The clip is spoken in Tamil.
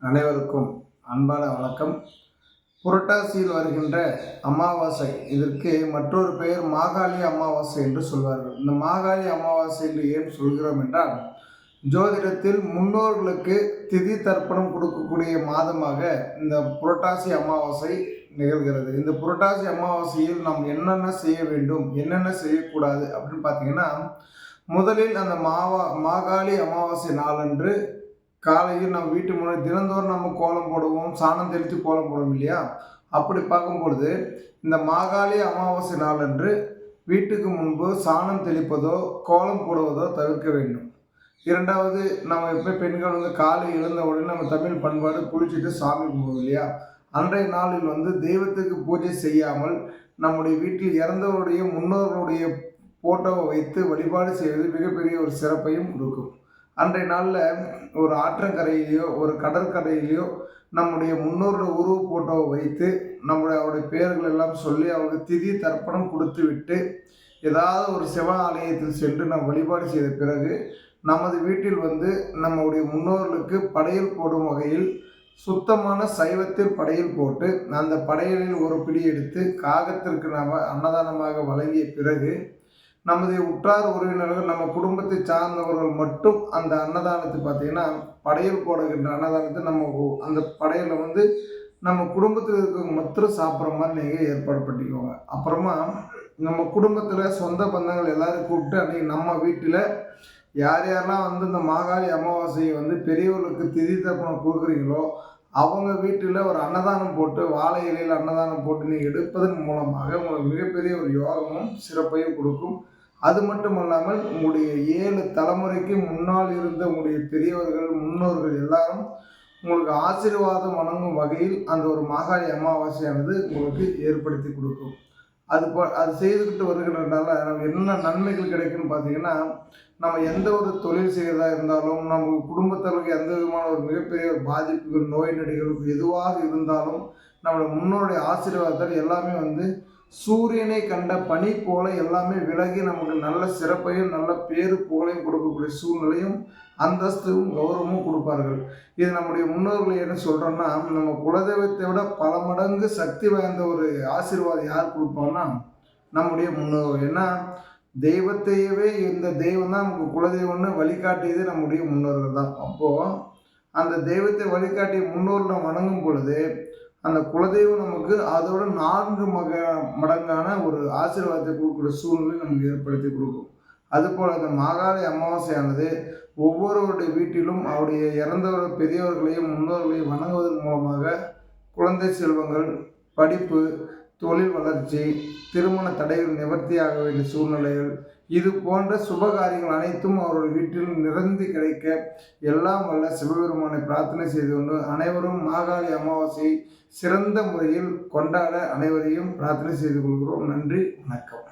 அனைவருக்கும் அன்பான வணக்கம். புரட்டாசியில் வருகின்ற அமாவாசை, இதற்கு மற்றொரு பெயர் மாகாளி அமாவாசை என்று சொல்வார்கள். இந்த மாகாளி அமாவாசை என்று ஏன் சொல்கிறோம் என்றால், ஜோதிடத்தில் முன்னோர்களுக்கு திதி தர்ப்பணம் கொடுக்கக்கூடிய மாதமாக இந்த புரட்டாசி அமாவாசை நிகழ்கிறது. இந்த புரட்டாசி அமாவாசையில் நாம் என்னென்ன செய்ய வேண்டும், என்னென்ன செய்யக்கூடாது அப்படின்னு பார்த்தீங்கன்னா, முதலில் அந்த மாகாளி அமாவாசை நாளன்று காலையில் நம்ம வீட்டு முன்னாடி தினந்தோறும் நம்ம கோலம் போடுவோம், சாணம் தெளித்து கோலம் போடுவோம் இல்லையா? அப்படி பார்க்கும்பொழுது இந்த மாகாளி அமாவாசை நாளன்று வீட்டுக்கு முன்பு சாணம் தெளிப்பதோ கோலம் போடுவதோ தவிர்க்க வேண்டும். இரண்டாவது, நம்ம எப்போ பெண்கள் காலை எழுந்த உடனே நம்ம தமிழ் பண்பாடு குளிச்சுட்டு சாமி கும்பிடுவோம் இல்லையா? அன்றைய நாளில் தெய்வத்துக்கு பூஜை செய்யாமல் நம்முடைய வீட்டில் இறந்தவருடைய முன்னோர்களுடைய போட்டோவை வைத்து வழிபாடு செய்வது மிகப்பெரிய ஒரு சிறப்பையும் கொடுக்கும். அன்றைய நாளில் ஒரு ஆற்றங்கரையிலையோ ஒரு கடற்கரையிலையோ நம்முடைய முன்னோர்கள் உருவ போட்டோவை வைத்து அவருடைய பெயர்கள் எல்லாம் சொல்லி அவருக்கு திதி தர்ப்பணம் கொடுத்து விட்டு ஏதாவது ஒரு சிவ ஆலயத்தில் சென்று நாம் வழிபாடு செய்த பிறகு நமது வீட்டில் நம்முடைய முன்னோர்களுக்கு படையல் போடும் வகையில் சுத்தமான சைவத்தில் படையல் போட்டு அந்த படையலில் ஒரு பிடி எடுத்து காகத்திற்கு நாம் அன்னதானமாக வழங்கிய பிறகு நமது உற்றார் உறவினர்கள் நம்ம குடும்பத்தை சார்ந்தவர்கள் மட்டும் அந்த அன்னதானத்தை பார்த்தீங்கன்னா படையல் போடுகின்ற அன்னதானத்தை நம்ம அந்த படையலை நம்ம குடும்பத்தில் இருக்கிறவங்க மட்டும் சாப்பிட்ற மாதிரி நீங்கள் ஏற்பாடு பண்ணிக்குவாங்க. அப்புறமா நம்ம குடும்பத்தில் சொந்த பந்தங்கள் எல்லாரும் கூப்பிட்டு அன்றைக்கி நம்ம வீட்டில் யார் யாரெல்லாம் இந்த மாகாளி அமாவாசையை பெரியவர்களுக்கு திதி தர்ப்பணம் கொடுக்குறீங்களோ அவங்க வீட்டில் ஒரு அன்னதானம் போட்டு வாழை இலையில் அன்னதானம் போட்டு நீங்கள் எடுப்பதன் மூலமாக உங்களுக்கு மிகப்பெரிய ஒரு யோகமும் சிறப்பையும் கொடுக்கும். அது மட்டும் இல்லாமல் உங்களுடைய 7 தலைமுறைக்கு முன்னால் இருந்த உங்களுடைய பெரியவர்கள் முன்னோர்கள் எல்லாரும் உங்களுக்கு ஆசீர்வாதம் வழங்கும் வகையில் அந்த ஒரு மாகாளி அமாவாசையானது உங்களுக்கு ஏற்படுத்தி கொடுக்கும். அது செய்துக்கிட்டு வருகிறதுனால நம்ம என்ன நன்மைகள் கிடைக்குன்னு பார்த்தீங்கன்னா, நம்ம எந்த ஒரு தொழில் செய்கிறதா இருந்தாலும் நம்ம குடும்பத்திற்கு எந்த விதமான ஒரு மிகப்பெரிய ஒரு பாதிப்புகள் நோய் நொடிகளுக்கு எதுவாக இருந்தாலும் நம்மளுடைய முன்னோருடைய ஆசீர்வாதத்தால் எல்லாமே சூரியனை கண்ட பனி போல எல்லாமே விலகி நமக்கு நல்ல சிறப்பையும் நல்ல பேரு புகழையும் கொடுக்கக்கூடிய சூழ்நிலையும் அந்தஸ்தும் கௌரவமும் கொடுப்பார்கள். இது நம்முடைய முன்னோர்கள் என்ன சொல்கிறோன்னா, நம்ம குலதெய்வத்தை விட பல மடங்கு சக்தி வாய்ந்த ஒரு ஆசீர்வாதம் யார் கொடுப்போம்னா நம்முடைய முன்னோர்கள். ஏன்னா தெய்வத்தையவே இந்த தெய்வம் தான் நமக்கு குலதெய்வம்னு வழிகாட்டியது நம்முடைய முன்னோர்கள் தான். அப்போது அந்த தெய்வத்தை வழிகாட்டிய முன்னோர்கள் வணங்கும் பொழுது அந்த குலதெய்வம் நமக்கு அதோட 4 மடங்கான ஒரு ஆசீர்வாதத்தை கொடுக்குற சூழ்நிலை நமக்கு ஏற்படுத்தி கொடுக்கும். அதுபோல் அந்த மாகாளி அமாவாசையானது ஒவ்வொருவருடைய வீட்டிலும் அவருடைய இறந்தவர்கள் பெரியவர்களையும் முன்னோர்களையும் வணங்குவதன் மூலமாக குழந்தை செல்வங்கள், படிப்பு, தொழில் வளர்ச்சி, திருமண தடைகள் நிவர்த்தியாக வேண்டிய சூழ்நிலைகள், இது போன்ற சுபகாரியங்கள் அனைத்தும் அவருடைய வீட்டில் நிறைந்து கிடைக்க எல்லாம் வல்ல சிவபெருமானை பிரார்த்தனை செய்து கொண்டு அனைவரும் மாகாளி அமாவாசை சிறந்த முறையில் கொண்டாட அனைவரையும் பிரார்த்தனை செய்து கொள்கிறோம். நன்றி, வணக்கம்.